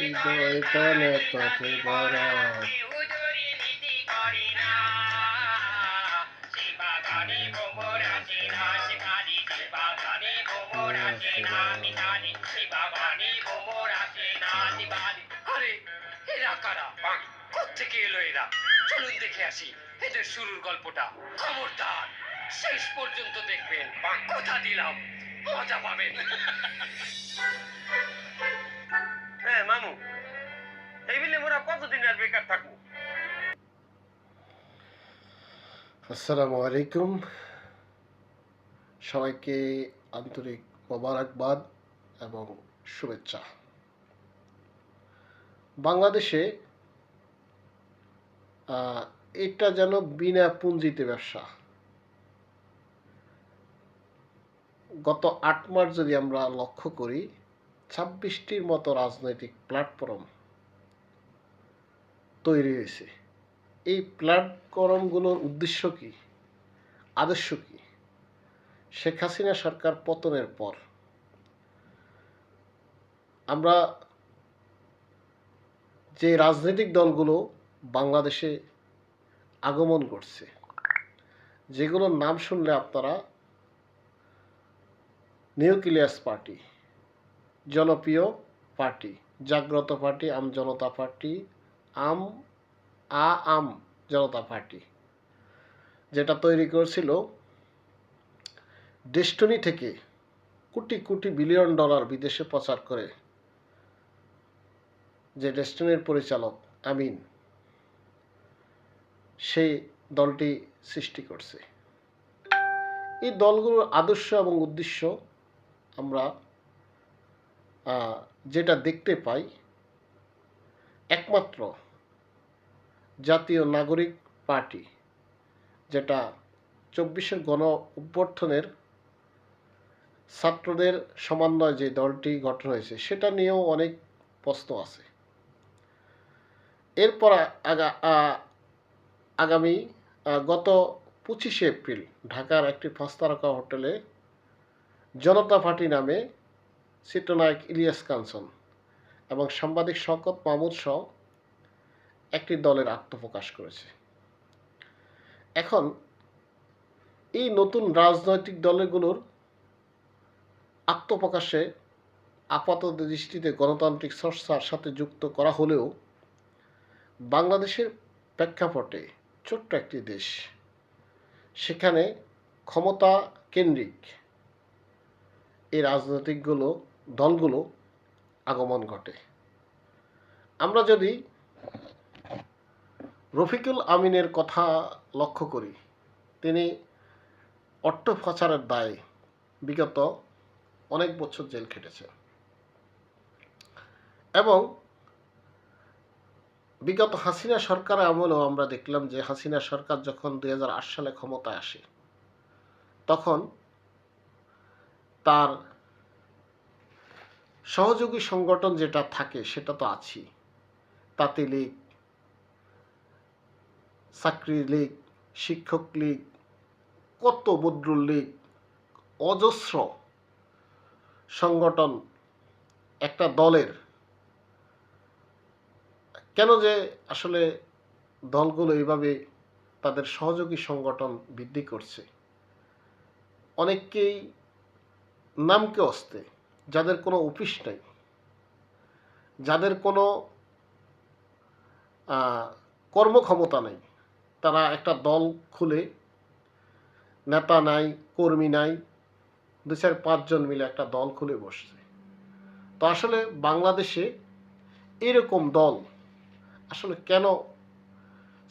হৃদয় টানে তাকে ভরা। আরে এরা কারা? কোত্থেকে এলো এরা? চলুন দেখে আসি এদের শুরুর গল্পটা। খবরদার শেষ পর্যন্ত দেখবেন, কথা দিলাম মজা পাবেন। হ্যাঁ মামু, এই বিলে মোরা কতদিন আর বেকার থাকবো? আসসালামু আলাইকুম, সবাইকে আন্তরিক মোবারকবাদ এবং শুভেচ্ছা। বাংলাদেশে এটা যেন বিনা পুঁজিতে ব্যবসা। গত ৮ মাস যদি আমরা লক্ষ্য করি, ২৬টির মতো রাজনৈতিক প্ল্যাটফর্ম তৈরি হয়েছে। এই প্ল্যাটফর্মগুলোর উদ্দেশ্য কি, আদর্শ কি? শেখ হাসিনা সরকার পতনের পর আমরা যে রাজনৈতিক দলগুলো বাংলাদেশে আগমন করছে, যেগুলোর নাম শুনলে আপনারা নিউক্লিয়াস পার্টি, জনপ্রিয় পার্টি, জাগ্রত পার্টি, আম জনতা পার্টি, আম জনতা পার্টি, যেটা তৈরি করেছিল ডেস্টিনি থেকে কোটি কোটি বিলিয়ন ডলার বিদেশে পাচার করে, যে ডেস্টিনির পরিচালক আমিন, সেই দলটি সৃষ্টি করছে। এই দলগুলোর আদর্শ এবং উদ্দেশ্য আমরা যেটা দেখতে পাই, একমাত্র জাতীয় নাগরিক পার্টি, যেটা ২৪শের গণ অভ্যুত্থানের ছাত্রদের সমন্বয়ে যে দলটি গঠন হয়েছে, সেটা নিয়েও অনেক প্রশ্ন আছে। এরপর আগামী গত ২৫শে এপ্রিল ঢাকার একটি ৫ তারকা হোটেলে জনতা পার্টি নামে চিত্রনায়ক ইলিয়াস কাঞ্চন এবং সাংবাদিক শওকত মাহমুদ সহ একটি দলের আত্মপ্রকাশ করেছে। এখন এই নতুন রাজনৈতিক দলগুলোর আত্মপ্রকাশে আপাতত দৃষ্টিতে গণতান্ত্রিক চর্চার সাথে যুক্ত করা হলেও বাংলাদেশের প্রেক্ষাপটে ছোট্ট একটি দেশ, সেখানে ক্ষমতা কেন্দ্রিক এই রাজনৈতিক দলগুলো আগমন ঘটে। আমরা যদি রফিকুল আমিনের কথা লক্ষ্য করি, তিনি অর্থ পাচারের দায়ে বিগত অনেক বছর জেল খেটেছে এবং বিগত হাসিনা সরকারের আমলেও আমরা দেখলাম যে হাসিনা সরকার যখন ২০০৮ সালে ক্ষমতায় আসে, তখন তার সহযোগী সংগঠন যেটা থাকে সেটা তো আছেই, তাঁতি লীগ, চাকরি লীগ, শিক্ষক লীগ, কত বদরুল লীগ, অজস্র সংগঠন একটা দলের। কেন যে আসলে দলগুলো এইভাবে তাদের সহযোগী সংগঠন বৃদ্ধি করছে, অনেককেই নামকে অস্তে, যাদের কোনো অফিস নেই, যাদের কোনো কর্মক্ষমতা নেই, তারা একটা দল খুলে, নেতা নাই, কর্মী নাই, ২-৪-৫ জন মিলে একটা দল খুলে বসছে। তো আসলে বাংলাদেশে এরকম দল আসলে কেন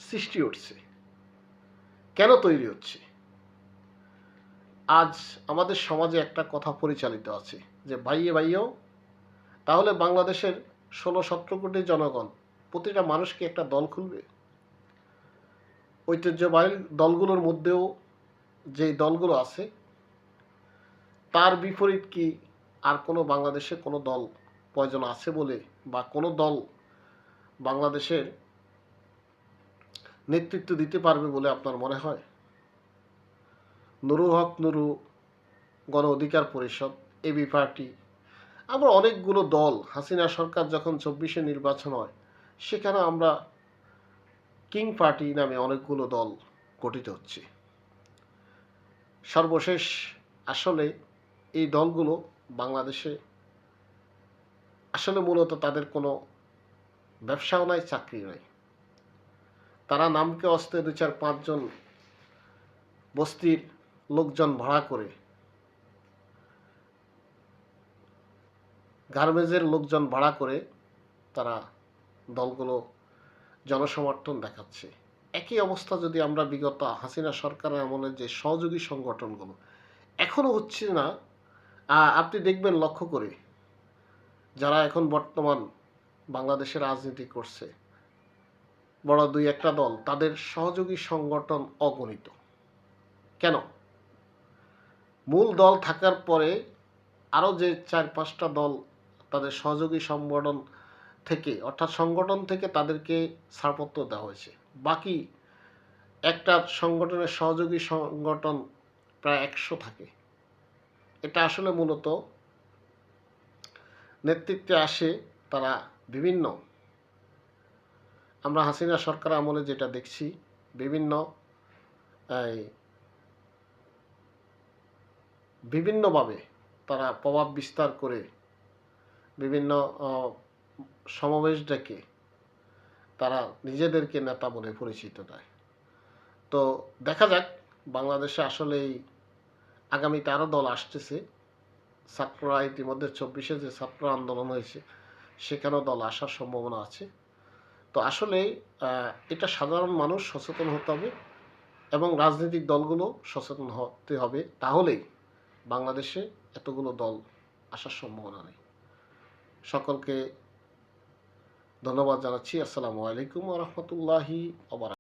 সৃষ্টি হচ্ছে, কেন তৈরি হচ্ছে? আজ আমাদের সমাজে একটা কথা পরিচালিত আছে যে ভাইয়ে ভাইয়েও, তাহলে বাংলাদেশের ১৬-১৭ কোটি জনগণ প্রতিটা মানুষকে একটা দল খুলবে। ঐতিহ্যবাহী দলগুলোর মধ্যেও যে দলগুলো আছে, তার বিপরীত কি আর কোনো বাংলাদেশে কোনো দল প্রয়োজন আছে বলে, বা কোনো দল বাংলাদেশের নেতৃত্ব দিতে পারবে বলে আপনার মনে হয়? নুরুল হক নুরু, গণ অধিকার পরিষদ, এবি পার্টি, আমরা অনেকগুলো দল, হাসিনা সরকার যখন 24-এ নির্বাচন হয় সেখানে আমরা কিং পার্টি নামে অনেকগুলো দল গঠিত হচ্ছে। সর্বশেষ আসলে এই দলগুলো বাংলাদেশে আসলে মূলত তাদের কোনো ব্যবসাও নাই, চাকরি নাই। তারা নামকে অস্তে 2-4-5 জন বস্তির লোকজন ভাড়া করে, গার্মেজের লোকজন ভাড়া করে তারা দলগুলো জনসমর্থন দেখাচ্ছে। একই অবস্থা যদি আমরা বিগত হাসিনা সরকারের আমলে যে সহযোগী সংগঠনগুলো এখনো হচ্ছে না, আপনি দেখবেন লক্ষ্য করে যারা এখন বর্তমান বাংলাদেশে রাজনীতি করছে, বড় 2-1টা দল, তাদের সহযোগী সংগঠন অগণিত। কেন? মূল দল থাকার পরে আরও যে 4-5টা দল তাদের সহযোগী সংগঠন থেকে, অর্থাৎ সংগঠন থেকে তাদেরকে ছাড়পত্র দেওয়া হয়েছে। বাকি একটা সংগঠনের সহযোগী সংগঠন প্রায় 100 থাকে। এটা আসলে মূলত নেতৃত্বে আসে তারা বিভিন্ন, আমরা হাসিনা সরকার আমলে যেটা দেখছি, বিভিন্ন বিভিন্নভাবে তারা প্রভাব বিস্তার করে বিভিন্ন সমাবেশ ডেকে তারা নিজেদেরকে নেতা বলে পরিচিত দেয়। তো দেখা যাক বাংলাদেশে আসলে এই আগামীতে আরও দল আসতেছে। ছাত্ররা ইতিমধ্যে 24-এ যে ছাত্র আন্দোলন হয়েছে সেখানেও দল আসার সম্ভাবনা আছে। তো আসলে এটা সাধারণ মানুষ সচেতন হতে হবে এবং রাজনৈতিক দলগুলো সচেতন হতে হবে, তাহলেই বাংলাদেশে এতগুলো দল আসার সম্ভাবনা নেই। সকলকে ধন্যবাদ জানাচ্ছি। আসসালামু আলাইকুম ওয়া রাহমাতুল্লাহি ওয়া বারাকাতুহু।